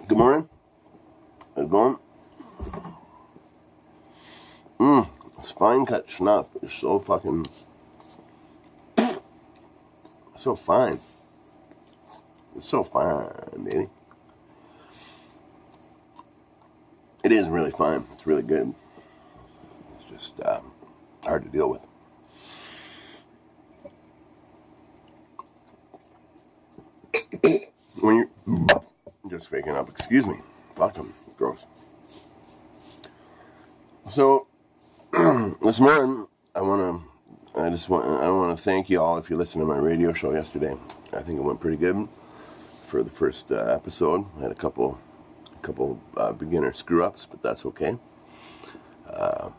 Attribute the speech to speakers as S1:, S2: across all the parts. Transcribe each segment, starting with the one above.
S1: Good morning. How's it going? Spine cut snuff is so fucking... so fine. It's so fine, baby. It is really fine. It's really good. It's just hard to deal with. When you're just waking up, excuse me. Fucking gross. So, this morning, I want to thank you all if you listened to my radio show yesterday. I think it went pretty good for the first episode. I had a couple beginner screw-ups, but that's okay. All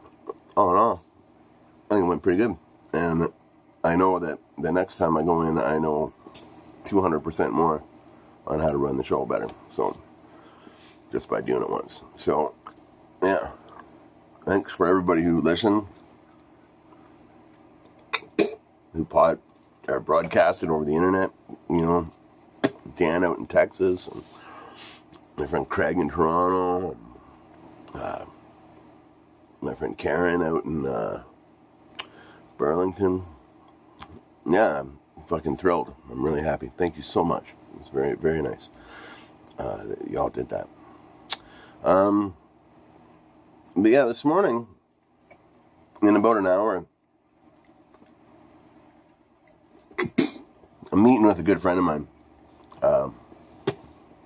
S1: in all, I think it went pretty good. And I know that the next time I go in, I know 200% more on how to run the show better. So, just by doing it once. So, yeah. Thanks for everybody who listened, who broadcasted over the internet. You know, Dan out in Texas, and my friend Craig in Toronto, and my friend Karen out in Burlington. Yeah, I'm fucking thrilled. I'm really happy. Thank you so much. It's very, very nice that y'all did that. But yeah, this morning, in about an hour, I'm meeting with a good friend of mine,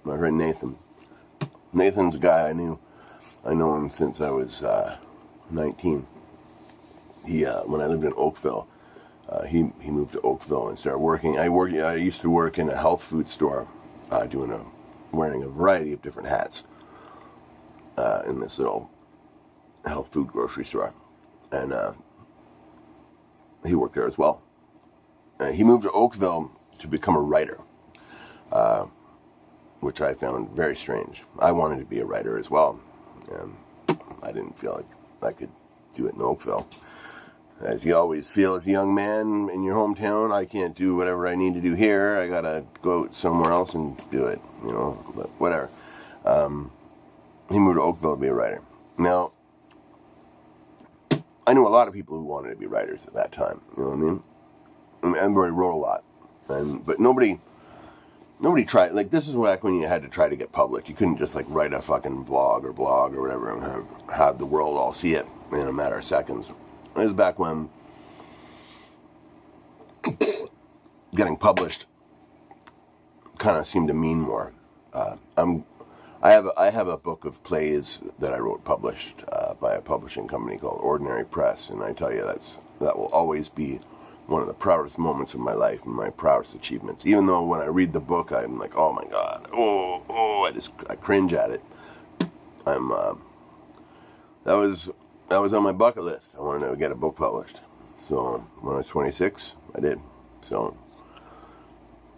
S1: my friend Nathan. Nathan's a guy I know him since I was 19. When I lived in Oakville, he moved to Oakville and started working. I used to work in a health food store, wearing a variety of different hats in this little health food grocery store, and he worked there as well. He moved to Oakville to become a writer, which I found very strange. I wanted to be a writer as well, and I didn't feel like I could do it in Oakville. As you always feel as a young man in your hometown, I can't do whatever I need to do here. I gotta go somewhere else and do it, but whatever. He moved to Oakville to be a writer. Now, I knew a lot of people who wanted to be writers at that time, you know what I mean? Everybody wrote a lot, but nobody tried. Like, this is back when you had to try to get published. You couldn't just like write a fucking vlog or blog or whatever and have the world all see it in a matter of seconds. It was back when getting published kind of seemed to mean more. I have a book of plays that I wrote published by a publishing company called Ordinary Press, and I tell you that will always be one of the proudest moments of my life and my proudest achievements. Even though when I read the book, I'm like, oh my god, I cringe at it. That was on my bucket list. I wanted to get a book published. So when I was 26, I did. So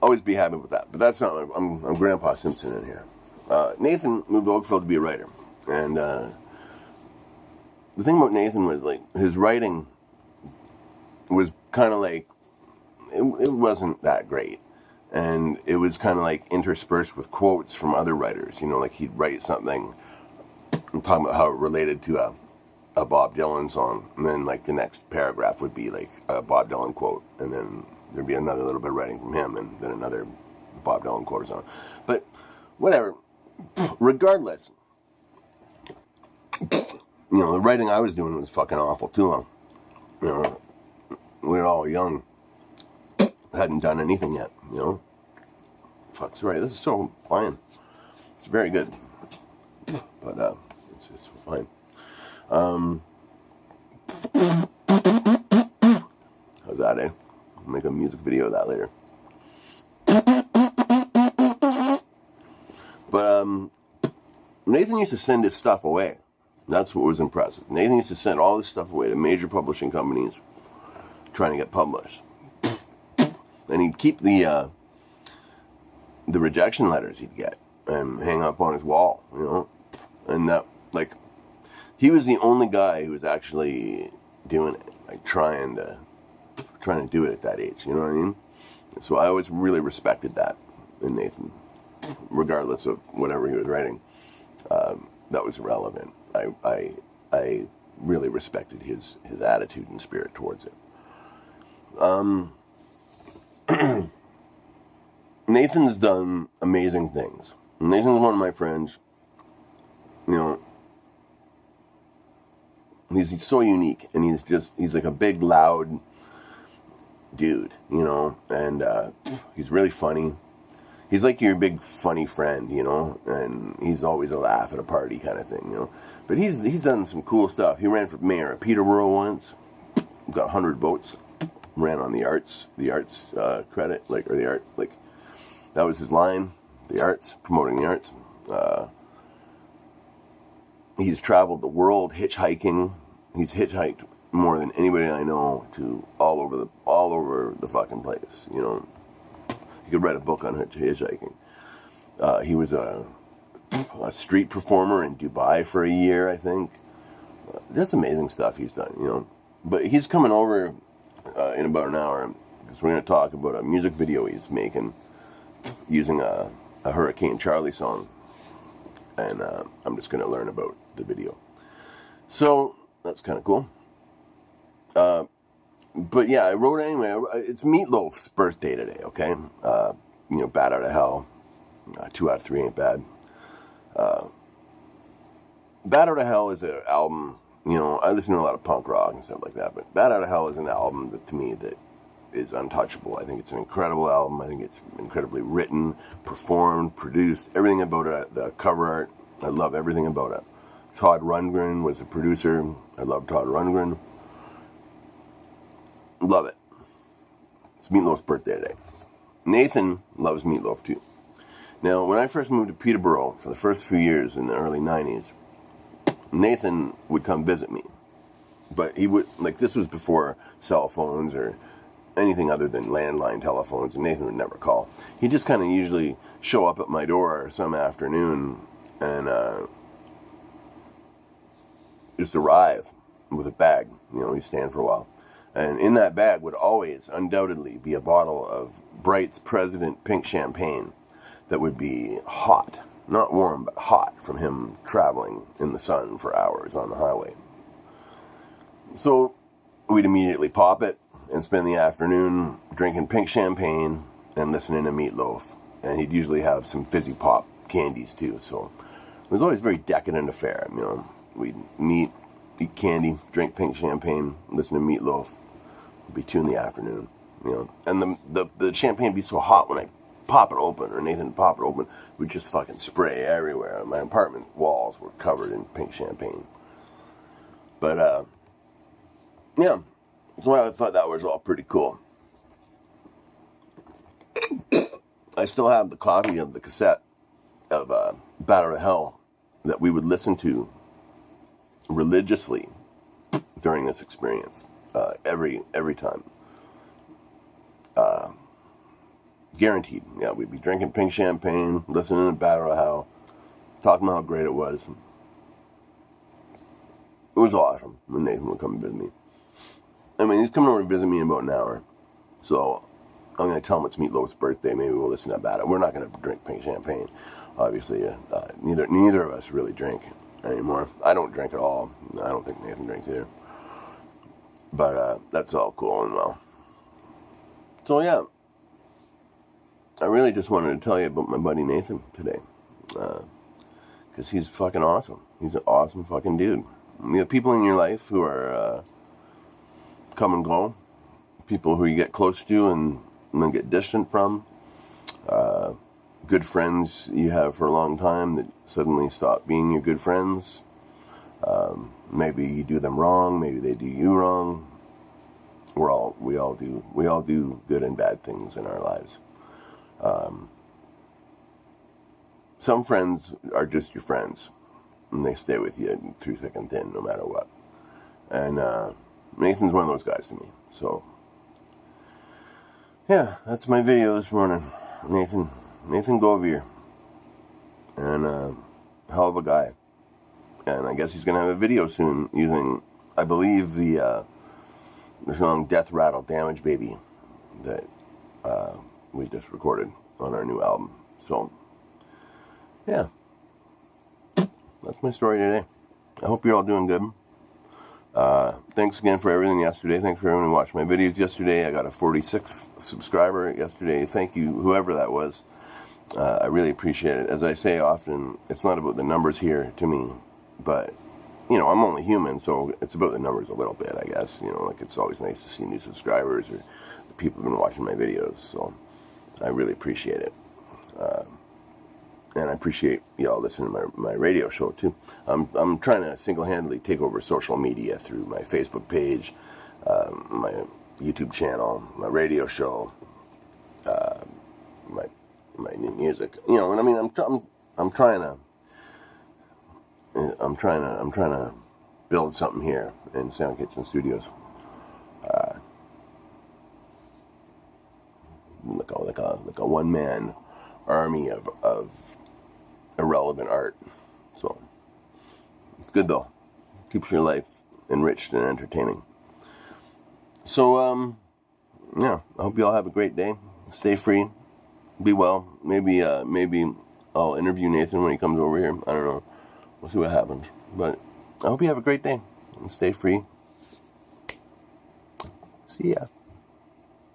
S1: always be happy with that. But that's not. I'm Grandpa Simpson in here. Nathan moved to Oakville to be a writer, and the thing about Nathan was like his writing was kind of like it wasn't that great, and it was kind of like interspersed with quotes from other writers. Like he'd write something and talking about how it related to a Bob Dylan song, and then like the next paragraph would be like a Bob Dylan quote, and then there'd be another little bit of writing from him, and then another Bob Dylan quote or something. But whatever. Regardless, the writing I was doing was fucking awful too. We were all young, hadn't done anything yet. Fuck's right. This is so fine. It's very good, but it's fine. How's that, eh? I'll make a music video of that later. But Nathan used to send his stuff away. That's what was impressive. Nathan used to send all this stuff away to major publishing companies trying to get published. And he'd keep the rejection letters he'd get and hang up on his wall, And that, like, he was the only guy who was actually doing it, like trying to do it at that age, you know what I mean? So I always really respected that in Nathan. regardless of whatever he was writing, that was irrelevant. I really respected his attitude and spirit towards it. Nathan's done amazing things. Nathan's one of my friends. You know, he's so unique, and he's like a big, loud dude, you know, and he's really funny. He's like your big funny friend, you know, and he's always a laugh at a party kind of thing, you know. But he's done some cool stuff. He ran for mayor of Peterborough once, got 100 votes, ran on the arts credit, like, or the arts, like, that was his line, the arts, promoting the arts. He's traveled the world hitchhiking. He's hitchhiked more than anybody I know to all over the fucking place, you know. You could write a book on hitchhiking. He was a street performer in Dubai for a year, I think. That's amazing stuff he's done, you know. But he's coming over in about an hour because we're going to talk about a music video he's making using a Hurricane Charlie song. And I'm just going to learn about the video. So that's kind of cool. But yeah, I wrote anyway. It's Meatloaf's birthday today, okay? You know, Bad Out of Hell. 2 out of 3 ain't bad. Bad Out of Hell is an album, you know, I listen to a lot of punk rock and stuff like that, but Bad Out of Hell is an album that, to me, that is untouchable. I think it's an incredible album. I think it's incredibly written, performed, produced, everything about it, the cover art. I love everything about it. Todd Rundgren was the producer. I love Todd Rundgren. Love it. It's Meatloaf's birthday today. Nathan loves Meatloaf too. Now, when I first moved to Peterborough for the first few years in the early 90s, Nathan would come visit me. But he would, like, this was before cell phones or anything other than landline telephones, and Nathan would never call. He'd just kind of usually show up at my door some afternoon and just arrive with a bag. You know, he'd stand for a while. And in that bag would always, undoubtedly, be a bottle of Bright's President Pink Champagne that would be hot. Not warm, but hot from him traveling in the sun for hours on the highway. So we'd immediately pop it and spend the afternoon drinking pink champagne and listening to Meatloaf. And he'd usually have some fizzy pop candies too. So it was always a very decadent affair. You know, we'd meet, eat candy, drink pink champagne, listen to Meatloaf. It'd be 2 in the afternoon. You know, and the champagne would be so hot when I pop it open, or Nathan pop it open, we'd just fucking spray everywhere. My apartment walls were covered in pink champagne. But yeah, that's why I thought that was all pretty cool. I still have the copy of the cassette of Bad Out of Hell that we would listen to religiously during this experience, every time. Guaranteed. Yeah, we'd be drinking pink champagne, listening to Bad Out of Hell, talking about how great it was. It was awesome when Nathan would come and visit me. I mean, he's coming over to visit me in about an hour. So I'm going to tell him it's Meatloaf's birthday. Maybe we'll listen to Bad Out. We're not going to drink pink champagne. Obviously, neither of us really drink anymore. I don't drink at all. I don't think Nathan drinks either. But that's all cool and well. So yeah, I really just wanted to tell you about my buddy Nathan today. Because he's fucking awesome. He's an awesome fucking dude. You have people in your life who are come and go. People who you get close to and then get distant from. Good friends you have for a long time that suddenly stop being your good friends. Maybe you do them wrong. Maybe they do you wrong. We all do good and bad things in our lives. Some friends are just your friends, and they stay with you through thick and thin, no matter what. And Nathan's one of those guys to me. So, yeah, that's my video this morning. Nathan Govier, and hell of a guy. And I guess he's gonna have a video soon using, I believe, the song "Death Rattle Damage Baby" that we just recorded on our new album. So yeah, that's my story today. I hope you're all doing good. Thanks again for everything yesterday. Thanks for everyone who watched my videos yesterday. I got a 46th subscriber yesterday. Thank you, whoever that was. I really appreciate it. As I say often, it's not about the numbers here to me, but, you know, I'm only human, so it's about the numbers a little bit, I guess. You know, like, it's always nice to see new subscribers or the people who've been watching my videos, so I really appreciate it. And I appreciate y'all listening to my radio show, too. I'm trying to single-handedly take over social media through my Facebook page, my YouTube channel, my radio show, my new music. You know, and I mean, I'm trying to build something here in Sound Kitchen Studios. Like a one-man army of irrelevant art. So it's good though. Keeps your life enriched and entertaining. So yeah, I hope you all have a great day. Stay free. Be well. Maybe I'll interview Nathan when he comes over here. I don't know. We'll see what happens. But I hope you have a great day and stay free. See ya.